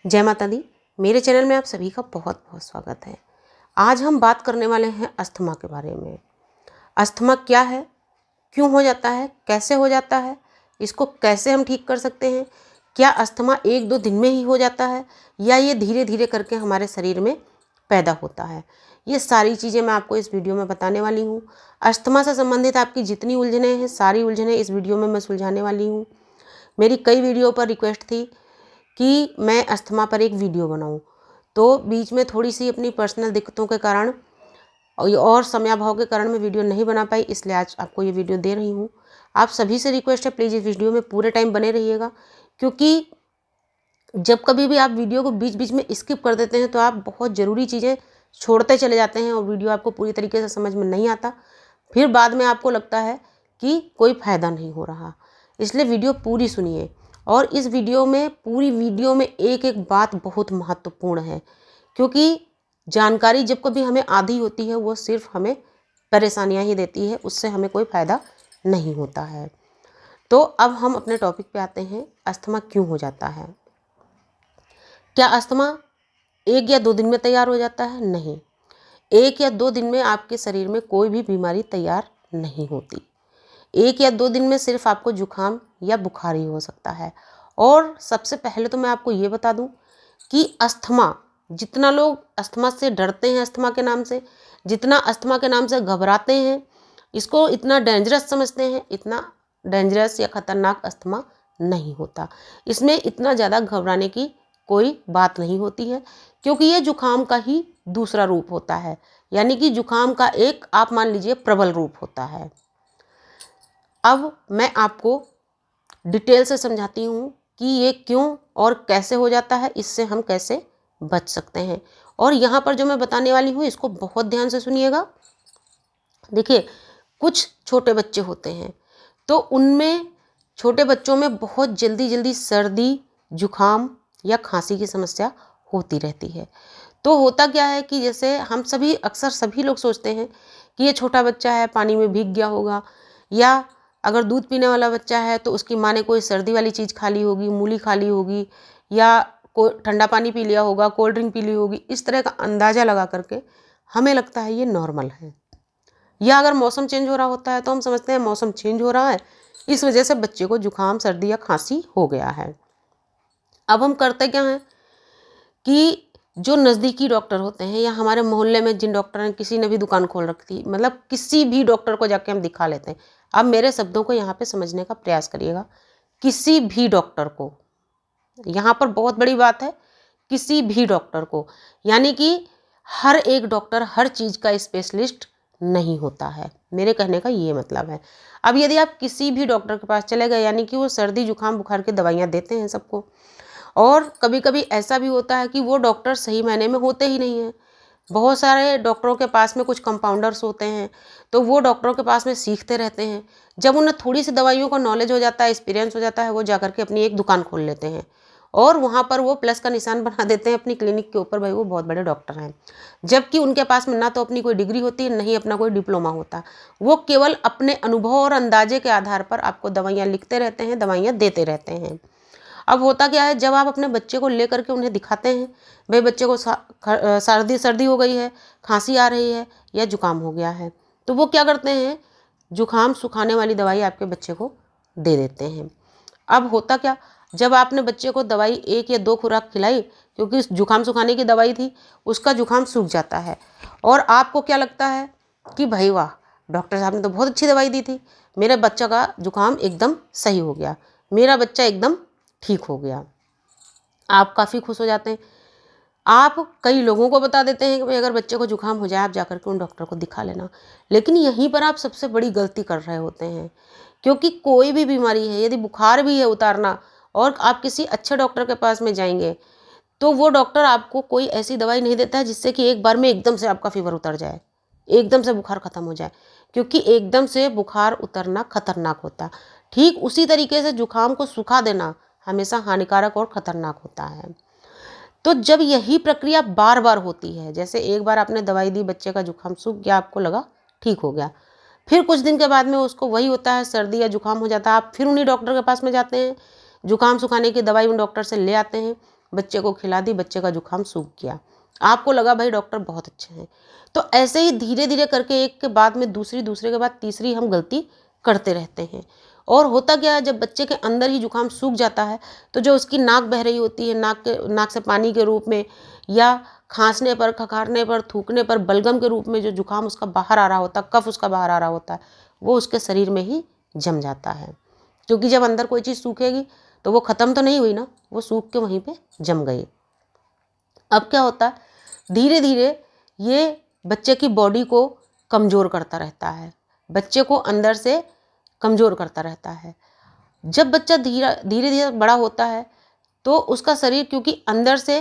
जय माता दी। मेरे चैनल में आप सभी का बहुत बहुत स्वागत है। आज हम बात करने वाले हैं अस्थमा के बारे में। अस्थमा क्या है, क्यों हो जाता है, कैसे हो जाता है, इसको कैसे हम ठीक कर सकते हैं। क्या अस्थमा एक दो दिन में ही हो जाता है या ये धीरे धीरे करके हमारे शरीर में पैदा होता है, ये सारी चीज़ें मैं आपको इस वीडियो में बताने वाली हूँ। अस्थमा से संबंधित आपकी जितनी उलझनें हैं, सारी उलझनें इस वीडियो में मैं सुलझाने वाली हूँ। मेरी कई वीडियो पर रिक्वेस्ट थी कि मैं अस्थमा पर एक वीडियो बनाऊं, तो बीच में थोड़ी सी अपनी पर्सनल दिक्कतों के कारण और समयाभाव के कारण मैं वीडियो नहीं बना पाई, इसलिए आज आपको ये वीडियो दे रही हूँ। आप सभी से रिक्वेस्ट है, प्लीज़ इस वीडियो में पूरे टाइम बने रहिएगा, क्योंकि जब कभी भी आप वीडियो को बीच बीच में स्किप कर देते हैं तो आप बहुत ज़रूरी चीज़ें छोड़ते चले जाते हैं और वीडियो आपको पूरी तरीके से समझ में नहीं आता। फिर बाद में आपको लगता है कि कोई फ़ायदा नहीं हो रहा। इसलिए वीडियो पूरी सुनिए। और इस वीडियो में, पूरी वीडियो में एक एक बात बहुत महत्वपूर्ण है, क्योंकि जानकारी जब कभी हमें आधी होती है वो सिर्फ हमें परेशानियां ही देती है, उससे हमें कोई फ़ायदा नहीं होता है। तो अब हम अपने टॉपिक पे आते हैं। अस्थमा क्यों हो जाता है? क्या अस्थमा एक या दो दिन में तैयार हो जाता है? नहीं, एक या दो दिन में आपके शरीर में कोई भी बीमारी तैयार नहीं होती। एक या दो दिन में सिर्फ आपको जुखाम या बुखार ही हो सकता है। और सबसे पहले तो मैं आपको ये बता दूं कि अस्थमा, जितना लोग अस्थमा से डरते हैं, अस्थमा के नाम से जितना अस्थमा के नाम से घबराते हैं, इसको इतना डेंजरस समझते हैं, इतना डेंजरस या ख़तरनाक अस्थमा नहीं होता। इसमें इतना ज़्यादा घबराने की कोई बात नहीं होती है, क्योंकि ये जुखाम का ही दूसरा रूप होता है, यानी कि जुखाम का एक, आप मान लीजिए, प्रबल रूप होता है। अब मैं आपको डिटेल से समझाती हूँ कि ये क्यों और कैसे हो जाता है, इससे हम कैसे बच सकते हैं। और यहाँ पर जो मैं बताने वाली हूँ इसको बहुत ध्यान से सुनिएगा। देखिए, कुछ छोटे बच्चे होते हैं तो उनमें, छोटे बच्चों में बहुत जल्दी जल्दी सर्दी, जुखाम या खांसी की समस्या होती रहती है। तो होता क्या है कि जैसे हम सभी, अक्सर सभी लोग सोचते हैं कि ये छोटा बच्चा है, पानी में भीग गया होगा, या अगर दूध पीने वाला बच्चा है तो उसकी माँ ने कोई सर्दी वाली चीज़ खा ली होगी, मूली खा ली होगी, या कोई ठंडा पानी पी लिया होगा, कोल्ड ड्रिंक पी ली होगी। इस तरह का अंदाज़ा लगा करके हमें लगता है ये नॉर्मल है। या अगर मौसम चेंज हो रहा होता है तो हम समझते हैं मौसम चेंज हो रहा है, इस वजह से बच्चे को जुकाम, सर्दी या खांसी हो गया है। अब हम करते क्या हैं कि जो नज़दीकी डॉक्टर होते हैं, या हमारे मोहल्ले में जिन डॉक्टर ने, किसी ने भी दुकान खोल रखी, मतलब किसी भी डॉक्टर को जाके हम दिखा लेते हैं। अब मेरे शब्दों को यहाँ पे समझने का प्रयास करिएगा। किसी भी डॉक्टर को, यहाँ पर बहुत बड़ी बात है, किसी भी डॉक्टर को, यानी कि हर एक डॉक्टर हर चीज़ का स्पेशलिस्ट नहीं होता है, मेरे कहने का ये मतलब है। अब यदि आप किसी भी डॉक्टर के पास चले गए, यानी कि वो सर्दी जुकाम बुखार की दवाइयाँ देते हैं सबको, और कभी कभी ऐसा भी होता है कि वो डॉक्टर सही मायने में होते ही नहीं हैं। बहुत सारे डॉक्टरों के पास में कुछ कंपाउंडर्स होते हैं, तो वो डॉक्टरों के पास में सीखते रहते हैं। जब उन्हें थोड़ी सी दवाइयों का नॉलेज हो जाता है, एक्सपीरियंस हो जाता है, वो जाकर के अपनी एक दुकान खोल लेते हैं और वहाँ पर वो प्लस का निशान बना देते हैं अपनी क्लिनिक के ऊपर, भाई वो बहुत बड़े डॉक्टर हैं। जबकि उनके पास में ना तो अपनी कोई डिग्री होती है, नहीं अपना कोई डिप्लोमा होता। वो केवल अपने अनुभव और अंदाजे के आधार पर आपको दवाइयाँ लिखते रहते हैं, दवाइयाँ देते रहते हैं। अब होता क्या है, जब आप अपने बच्चे को लेकर के उन्हें दिखाते हैं, भाई बच्चे को सर्दी हो गई है, खांसी आ रही है या जुकाम हो गया है, तो वो क्या करते हैं, जुकाम सुखाने वाली दवाई आपके बच्चे को दे देते हैं। अब होता क्या, जब आपने बच्चे को दवाई एक या दो खुराक खिलाई, क्योंकि जुकाम सुखाने की दवाई थी, उसका जुकाम सूख जाता है और आपको क्या लगता है कि भाई वाह, डॉक्टर साहब ने तो बहुत अच्छी दवाई दी थी, मेरे बच्चा का जुकाम एकदम सही हो गया, मेरा बच्चा एकदम ठीक हो गया। आप काफ़ी खुश हो जाते हैं। आप कई लोगों को बता देते हैं कि भाई अगर बच्चे को जुकाम हो जाए आप जाकर के उन डॉक्टर को दिखा लेना। लेकिन यहीं पर आप सबसे बड़ी गलती कर रहे होते हैं, क्योंकि कोई भी बीमारी है, यदि बुखार भी है उतारना और आप किसी अच्छे डॉक्टर के पास में जाएंगे, तो वो डॉक्टर आपको कोई ऐसी दवाई नहीं देता है जिससे कि एक बार में एकदम से आपका फीवर उतर जाए, एकदम से बुखार ख़त्म हो जाए, क्योंकि एकदम से बुखार उतरना खतरनाक होता है। ठीक उसी तरीके से जुकाम को सुखा देना हमेशा हानिकारक और ख़तरनाक होता है। तो जब यही प्रक्रिया बार बार होती है, जैसे एक बार आपने दवाई दी, बच्चे का जुकाम सूख गया, आपको लगा ठीक हो गया, फिर कुछ दिन के बाद में उसको वही होता है, सर्दी या जुकाम हो जाता है, आप फिर उन्हीं डॉक्टर के पास में जाते हैं, जुकाम सुखाने की दवाई उन डॉक्टर से ले आते हैं, बच्चे को खिला दी, बच्चे का जुकाम सूख गया, आपको लगा भाई डॉक्टर बहुत अच्छे हैं। तो ऐसे ही धीरे धीरे करके एक के बाद में दूसरी, दूसरे के बाद तीसरी हम गलती करते रहते हैं। और होता क्या है, जब बच्चे के अंदर ही जुकाम सूख जाता है तो जो उसकी नाक बह रही होती है, नाक से पानी के रूप में, या खांसने पर, खखारने पर, थूकने पर बलगम के रूप में जो जुकाम उसका बाहर आ रहा होता है, कफ उसका बाहर आ रहा होता है, वो उसके शरीर में ही जम जाता है। क्योंकि जब अंदर कोई चीज़ सूखेगी तो वो ख़त्म तो नहीं हुई ना, वो सूख के वहीं पे जम गई। अब क्या होता है, धीरे धीरे ये बच्चे की बॉडी को कमज़ोर करता रहता है, बच्चे को अंदर से कमज़ोर करता रहता है। जब बच्चा धीरे धीरे बड़ा होता है तो उसका शरीर क्योंकि अंदर से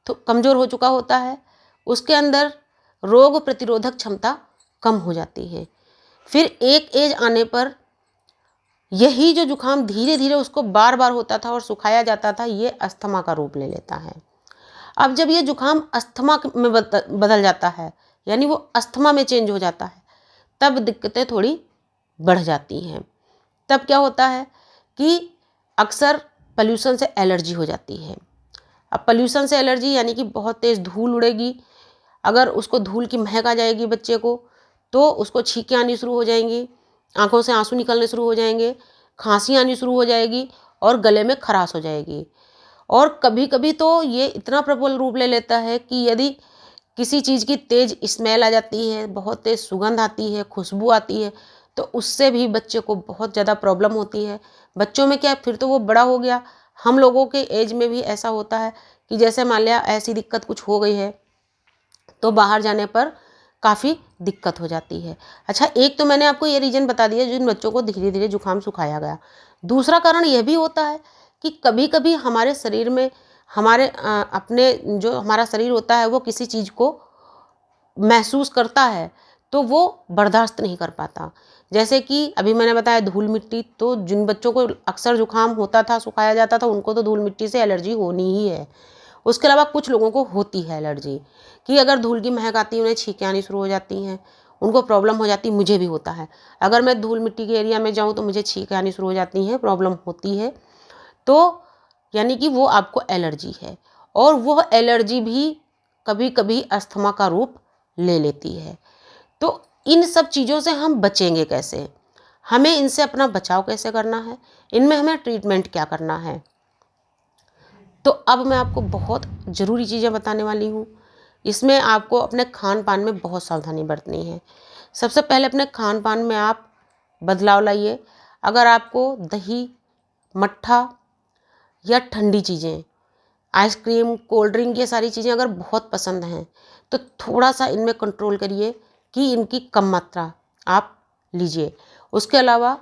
तो कमज़ोर हो चुका होता है, उसके अंदर रोग प्रतिरोधक क्षमता कम हो जाती है। फिर एक एज आने पर यही जो जुकाम धीरे धीरे उसको बार बार होता था और सुखाया जाता था, ये अस्थमा का रूप ले लेता है। अब जब ये जुकाम अस्थमा में बदल जाता है, यानी वो अस्थमा में चेंज हो जाता है, तब दिक्कतें थोड़ी बढ़ जाती हैं। तब क्या होता है कि अक्सर पॉल्यूशन से एलर्जी हो जाती है। अब पॉल्यूशन से एलर्जी यानी कि बहुत तेज़ धूल उड़ेगी, अगर उसको धूल की महक आ जाएगी बच्चे को, तो उसको छींकें आनी शुरू हो जाएंगी, आंखों से आंसू निकलने शुरू हो जाएंगे, खांसी आनी शुरू हो जाएगी और गले में खराश हो जाएगी। और कभी कभी तो ये इतना प्रबल रूप ले लेता है कि यदि किसी चीज़ की तेज़ स्मेल आ जाती है, बहुत तेज़ सुगंध आती है, खुशबू आती है, तो उससे भी बच्चे को बहुत ज़्यादा प्रॉब्लम होती है। बच्चों में क्या, फिर तो वो बड़ा हो गया, हम लोगों के एज में भी ऐसा होता है कि जैसे मान लिया ऐसी दिक्कत कुछ हो गई है तो बाहर जाने पर काफ़ी दिक्कत हो जाती है। अच्छा, एक तो मैंने आपको ये रीज़न बता दिया जिन बच्चों को धीरे धीरे जुकाम सुखाया गया। दूसरा कारण यह भी होता है कि कभी कभी हमारे शरीर में हमारे अपने जो हमारा शरीर होता है वो किसी चीज़ को महसूस करता है तो वो बर्दाश्त नहीं कर पाता। जैसे कि अभी मैंने बताया धूल मिट्टी, तो जिन बच्चों को अक्सर जुकाम होता था, सुखाया जाता था, उनको तो धूल मिट्टी से एलर्जी होनी ही है। उसके अलावा कुछ लोगों को होती है एलर्जी कि अगर धूल की महक आती है उन्हें छींकें आनी शुरू हो जाती हैं, उनको प्रॉब्लम हो जाती है। मुझे भी होता है, अगर मैं धूल मिट्टी के एरिया में जाऊँ तो मुझे छींकें आनी शुरू हो जाती हैं, प्रॉब्लम होती है। तो यानी कि वो आपको एलर्जी है, और वह एलर्जी भी कभी कभी अस्थमा का रूप ले लेती है। तो इन सब चीज़ों से हम बचेंगे कैसे, हमें इनसे अपना बचाव कैसे करना है, इनमें हमें ट्रीटमेंट क्या करना है, तो अब मैं आपको बहुत ज़रूरी चीज़ें बताने वाली हूँ। इसमें आपको अपने खान पान में बहुत सावधानी बरतनी है। सबसे पहले अपने खान पान में आप बदलाव लाइए। अगर आपको दही, मट्ठा या ठंडी चीज़ें, आइसक्रीम, कोल्ड ड्रिंक, ये सारी चीज़ें अगर बहुत पसंद हैं तो थोड़ा सा इनमें कंट्रोल करिए कि इनकी कम मात्रा आप लीजिए। उसके अलावा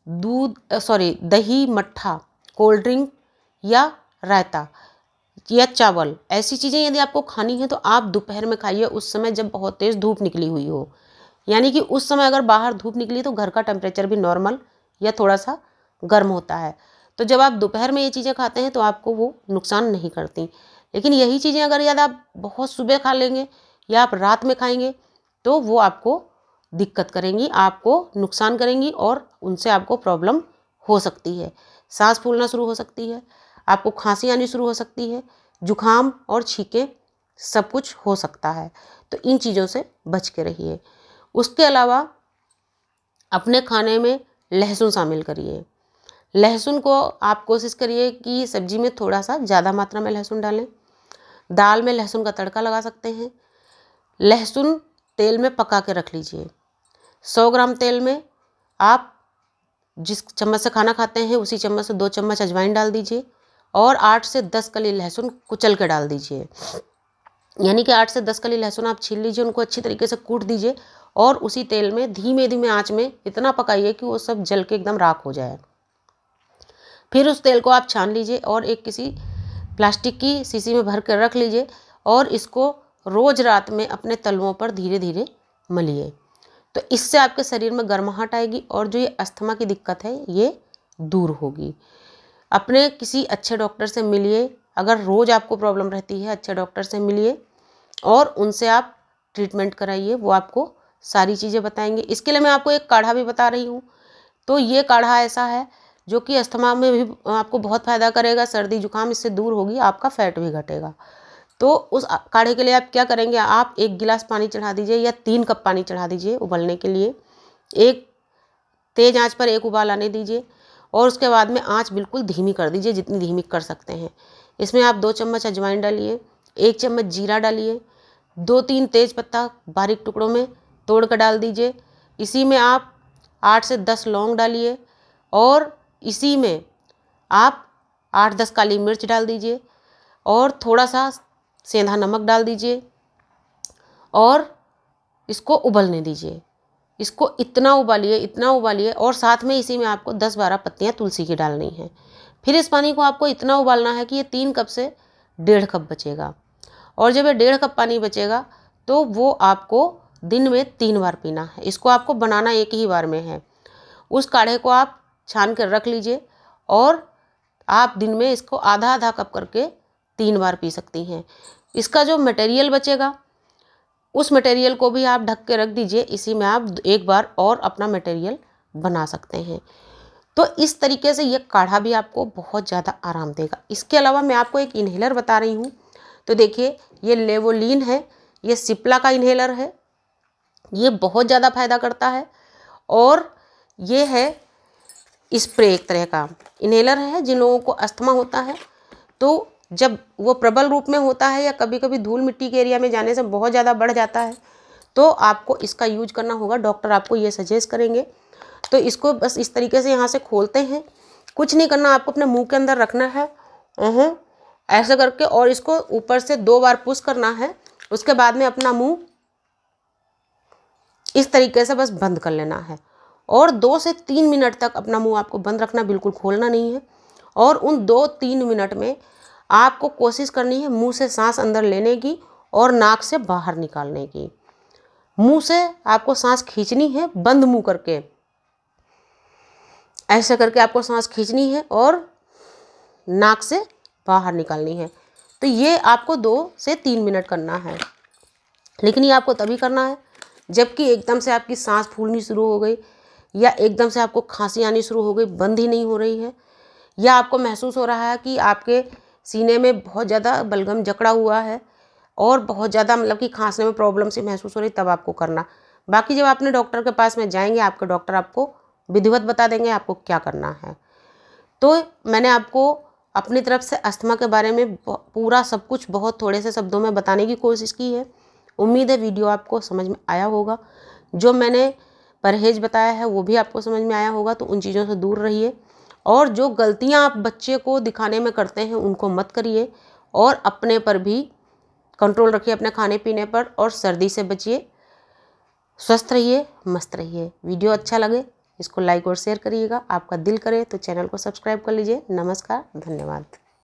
दही, मट्ठा, कोल्ड ड्रिंक या रायता या चावल, ऐसी चीज़ें यदि आपको खानी है तो आप दोपहर में खाइए, उस समय जब बहुत तेज़ धूप निकली हुई हो। यानी कि उस समय अगर बाहर धूप निकली तो घर का टेम्परेचर भी नॉर्मल या थोड़ा सा गर्म होता है, तो जब आप दोपहर में ये चीज़ें खाते हैं तो आपको वो नुकसान नहीं करती। लेकिन यही चीज़ें अगर यदि आप बहुत सुबह खा लेंगे या आप रात में खाएंगे तो वो आपको दिक्कत करेंगी, आपको नुकसान करेंगी, और उनसे आपको प्रॉब्लम हो सकती है। सांस फूलना शुरू हो सकती है, आपको खांसी आनी शुरू हो सकती है, जुकाम और छींकें सब कुछ हो सकता है। तो इन चीज़ों से बच के रहिए। उसके अलावा अपने खाने में लहसुन शामिल करिए। लहसुन को आप कोशिश करिए कि सब्जी में थोड़ा सा ज़्यादा मात्रा में लहसुन डालें। दाल में लहसुन का तड़का लगा सकते हैं। लहसुन तेल में पका के रख लीजिए। 100 ग्राम तेल में आप जिस चम्मच से खाना खाते हैं उसी चम्मच से 2 चम्मच अजवाइन डाल दीजिए और 8 से 10 कली लहसुन कुचल के डाल दीजिए। यानी कि 8 से 10 कली लहसुन आप छील लीजिए, उनको अच्छी तरीके से कूट दीजिए और उसी तेल में धीमे धीमे आंच में इतना पकाइए कि वो सब जल के एकदम राख हो जाए। फिर उस तेल को आप छान लीजिए और एक किसी प्लास्टिक की शीशी में भर कर रख लीजिए और इसको रोज़ रात में अपने तलवों पर धीरे धीरे मलिए। तो इससे आपके शरीर में गर्माहट आएगी और जो ये अस्थमा की दिक्कत है ये दूर होगी। अपने किसी अच्छे डॉक्टर से मिलिए, अगर रोज़ आपको प्रॉब्लम रहती है अच्छे डॉक्टर से मिलिए और उनसे आप ट्रीटमेंट कराइए, वो आपको सारी चीज़ें बताएंगे। इसके लिए मैं आपको एक काढ़ा भी बता रही हूँ। तो ये काढ़ा ऐसा है जो कि अस्थमा में भी आपको बहुत फ़ायदा करेगा। सर्दी जुकाम इससे दूर होगी, आपका फैट भी घटेगा। तो उस काढ़े के लिए आप क्या करेंगे, आप 1 गिलास पानी चढ़ा दीजिए या 3 कप पानी चढ़ा दीजिए उबलने के लिए। एक तेज़ आंच पर एक उबाल आने दीजिए और उसके बाद में आंच बिल्कुल धीमी कर दीजिए, जितनी धीमी कर सकते हैं। इसमें आप 2 चम्मच अजवाइन डालिए, 1 चम्मच जीरा डालिए, 2-3 तेज़ पत्ता बारीक टुकड़ों में तोड़ कर डाल दीजिए। इसी में आप 8 से 10 लौंग डालिए और इसी में आप 8-10 काली मिर्च डाल दीजिए और थोड़ा सा सेंधा नमक डाल दीजिए और इसको उबलने दीजिए। इसको इतना उबालिए और साथ में इसी में आपको 10-12 पत्तियाँ तुलसी की डालनी हैं। फिर इस पानी को आपको इतना उबालना है कि ये 3 कप से 1.5 कप बचेगा और जब ये 1.5 कप पानी बचेगा तो वो आपको दिन में 3 बार पीना है। इसको आपको बनाना एक ही बार में है। उस काढ़े को आप छान कर रख लीजिए और आप दिन में इसको आधा-आधा कप करके 3 बार पी सकती हैं। इसका जो मटेरियल बचेगा उस मटेरियल को भी आप ढक के रख दीजिए। इसी में आप एक बार और अपना मटेरियल बना सकते हैं। तो इस तरीके से ये काढ़ा भी आपको बहुत ज़्यादा आराम देगा। इसके अलावा मैं आपको एक इन्हेलर बता रही हूँ। तो देखिए, ये लेवोलिन है, ये सिप्ला का इन्हेलर है। ये बहुत ज़्यादा फायदा करता है और ये है स्प्रे, एक तरह का इन्हेलर है। जिन लोगों को अस्थमा होता है तो जब वो प्रबल रूप में होता है या कभी कभी धूल मिट्टी के एरिया में जाने से बहुत ज़्यादा बढ़ जाता है तो आपको इसका यूज करना होगा। डॉक्टर आपको ये सजेस्ट करेंगे। तो इसको बस इस तरीके से यहाँ से खोलते हैं, कुछ नहीं करना, आपको अपने मुंह के अंदर रखना है ऐसे करके और इसको ऊपर से 2 बार पुश करना है। उसके बाद में अपना मुंह इस तरीके से बस बंद कर लेना है और 2 से 3 मिनट तक अपना मुंह आपको बंद रखना, बिल्कुल खोलना नहीं है। और उन 2-3 मिनट में आपको कोशिश करनी है मुंह से सांस अंदर लेने की और नाक से बाहर निकालने की। मुंह से आपको सांस खींचनी है, बंद मुंह करके ऐसे करके आपको सांस खींचनी है और नाक से बाहर निकालनी है। तो ये आपको 2 से 3 मिनट करना है, लेकिन ये आपको तभी करना है जबकि एकदम से आपकी सांस फूलनी शुरू हो गई या एकदम से आपको खांसी आनी शुरू हो गई, बंद ही नहीं हो रही है, या आपको महसूस हो रहा है कि आपके सीने में बहुत ज़्यादा बलगम जकड़ा हुआ है और बहुत ज़्यादा मतलब कि खांसने में प्रॉब्लम से महसूस हो रही, तब आपको करना। बाकी जब आपने डॉक्टर के पास में जाएंगे, आपके डॉक्टर आपको विधिवत बता देंगे आपको क्या करना है। तो मैंने आपको अपनी तरफ से अस्थमा के बारे में पूरा सब कुछ बहुत थोड़े से शब्दों में बताने की कोशिश की है। उम्मीद है वीडियो आपको समझ में आया होगा। जो मैंने परहेज बताया है वो भी आपको समझ में आया होगा। तो उन चीज़ों से दूर रहिए और जो गलतियां आप बच्चे को दिखाने में करते हैं उनको मत करिए और अपने पर भी कंट्रोल रखिए, अपने खाने पीने पर, और सर्दी से बचिए। स्वस्थ रहिए, मस्त रहिए। वीडियो अच्छा लगे इसको लाइक और शेयर करिएगा। आपका दिल करे तो चैनल को सब्सक्राइब कर लीजिए। नमस्कार, धन्यवाद।